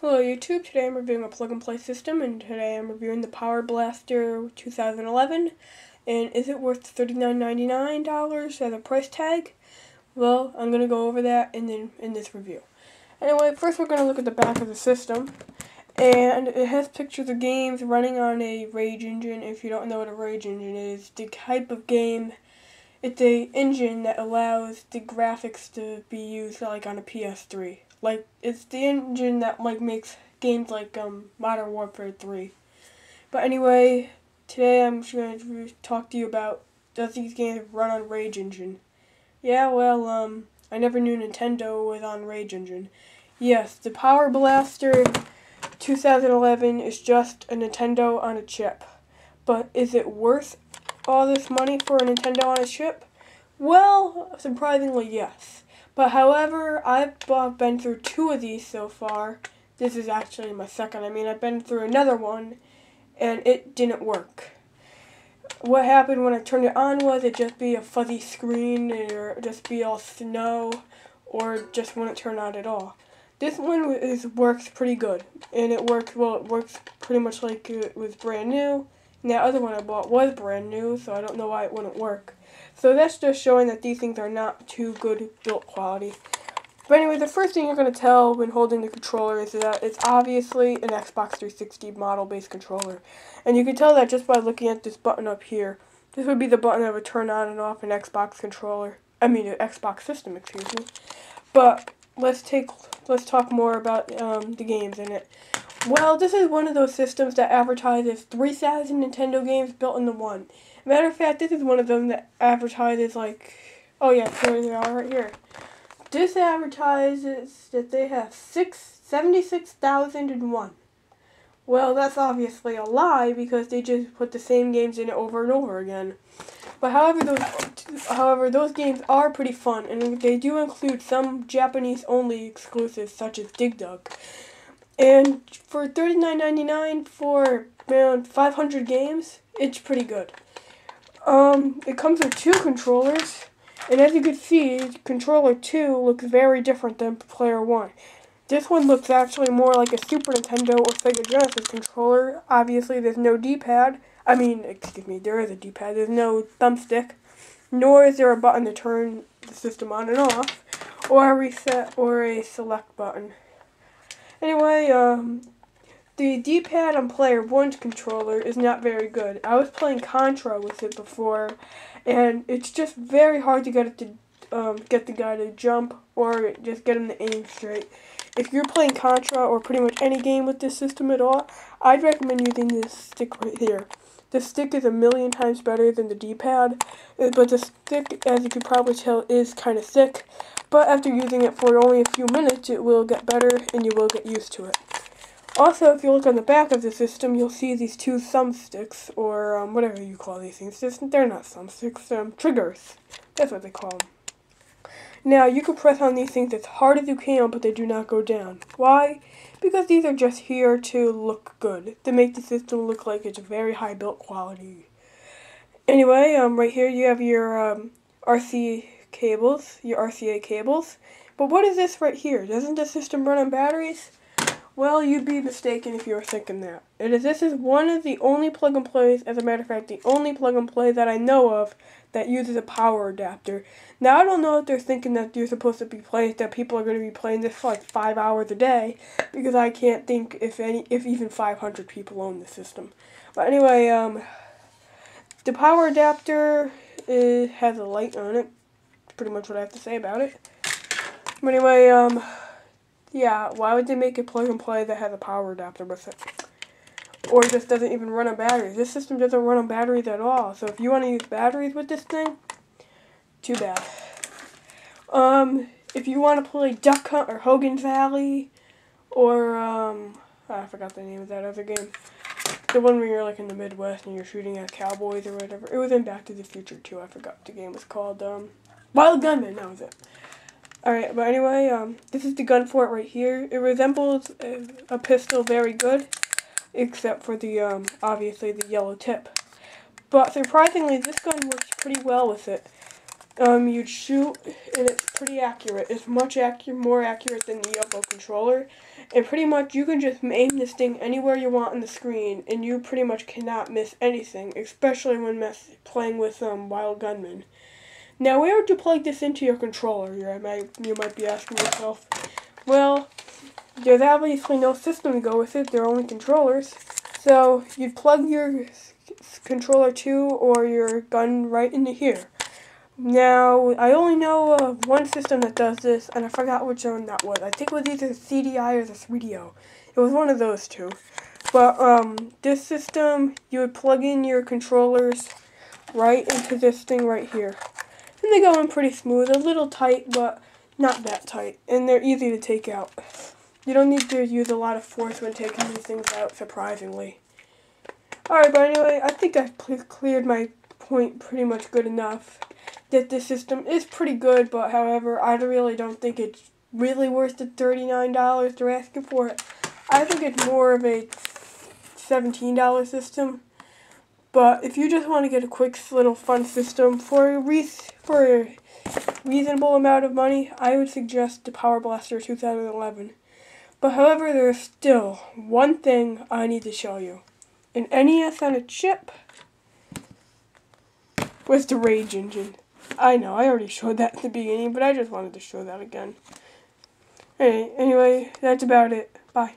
Hello YouTube, today I'm reviewing a plug-and-play system, and today I'm reviewing the Power Blaster 2011, and is it worth $39.99 as a price tag? Well, I'm going to go over that in this review. Anyway, first we're going to look at the back of the system, and it has pictures of games running on a Rage engine. If you don't know what a Rage engine is, the type of game, it's a engine that allows the graphics to be used like on a PS3. Like, it's the engine that makes games like Modern Warfare 3. But anyway, today I'm just going to talk to you about, does these games run on Rage engine? Yeah, well, I never knew Nintendo was on Rage engine. Yes, the Power Blaster 2011 is just a Nintendo on a chip. But is it worth all this money for a Nintendo on a chip? Well, surprisingly, yes. But however, I've been through two of these so far. This is actually my second. I've been through another one, and it didn't work. What happened when I turned it on was it just be a fuzzy screen, or just be all snow, or just wouldn't turn on at all. This one works pretty good, and it works pretty much like it was brand new. And that other one I bought was brand new, so I don't know why it wouldn't work. So that's just showing that these things are not too good built quality. But anyway, the first thing you're going to tell when holding the controller is that it's obviously an Xbox 360 model-based controller. And you can tell that just by looking at this button up here. This would be the button that would turn on and off an Xbox controller. An Xbox system, excuse me. But let's talk more about the games in it. Well, this is one of those systems that advertises 3,000 Nintendo games built into one. Matter of fact, this is one of them that advertises oh yeah, here they are right here. This advertises that they have 76,001. Well, that's obviously a lie because they just put the same games in it over and over again. But however, those games are pretty fun, and they do include some Japanese-only exclusives such as Dig Dug. And for $39.99 for around 500 games, it's pretty good. It comes with two controllers, and as you can see, controller 2 looks very different than player 1. This one looks actually more like a Super Nintendo or Sega Genesis controller. Obviously, there's no D-pad. There is a D-pad. There's no thumbstick, nor is there a button to turn the system on and off, or a reset or a select button. Anyway, the D-pad on player 1's controller is not very good. I was playing Contra with it before, and it's just very hard to get it to get the guy to jump or just get him to aim straight. If you're playing Contra or pretty much any game with this system at all, I'd recommend using this stick right here. The stick is 1,000,000 times better than the D-pad, but the stick, as you can probably tell, is kind of thick. But after using it for only a few minutes, it will get better and you will get used to it. Also, if you look on the back of the system, you'll see these two thumbsticks, or whatever you call these things. They're not thumbsticks, triggers. That's what they call them. Now, you can press on these things as hard as you can, but they do not go down. Why? Because these are just here to look good, to make the system look like it's very high built quality. Anyway, right here you have your RCA cables. But what is this right here? Doesn't the system run on batteries? Well, you'd be mistaken if you were thinking that. This is one of the only plug-and-plays, as a matter of fact, the only plug-and-play that I know of that uses a power adapter. Now, I don't know if they're thinking that you're supposed to be that people are going to be playing this for like 5 hours a day, because I can't think if even 500 people own the system. But anyway, the power adapter has a light on it. That's pretty much what I have to say about it. But anyway, yeah, why would they make a plug-and-play that has a power adapter with it? Or just doesn't even run on batteries? This system doesn't run on batteries at all. So if you want to use batteries with this thing, too bad. If you want to play Duck Hunt or Hogan's Alley, or, I forgot the name of that other game. The one where you're like in the Midwest and you're shooting at cowboys or whatever. It was in Back to the Future too. I forgot what the game was called. Wild Gunman, that was it. Alright, but anyway, this is the gun for it right here. It resembles a pistol very good, except for the, obviously the yellow tip. But surprisingly, this gun works pretty well with it. you'd shoot, and it's pretty accurate. It's much more accurate than the Yovo controller. And pretty much you can just aim this thing anywhere you want on the screen, and you pretty much cannot miss anything, especially when playing with Wild Gunman. Now, where would you plug this into your controller? You might be asking yourself. Well, there's obviously no system to go with it. They're only controllers. So you'd plug your controller to or your gun right into here. Now, I only know of one system that does this, and I forgot which one that was. I think it was either the CDI or the 3DO. It was one of those two. But this system, you would plug in your controllers right into this thing right here. And they go in pretty smooth, a little tight, but not that tight. And they're easy to take out. You don't need to use a lot of force when taking these things out, surprisingly. Alright, but anyway, I think I've cleared my point pretty much good enough. That this system is pretty good, but however, I really don't think it's really worth the $39 they're asking for it. I think it's more of a $17 system. But if you just want to get a quick little fun system for a reasonable amount of money, I would suggest the Power Blaster 2011. But however, there is still one thing I need to show you. An NES on a chip with the Rage engine. I know, I already showed that at the beginning, but I just wanted to show that again. Anyway, that's about it. Bye.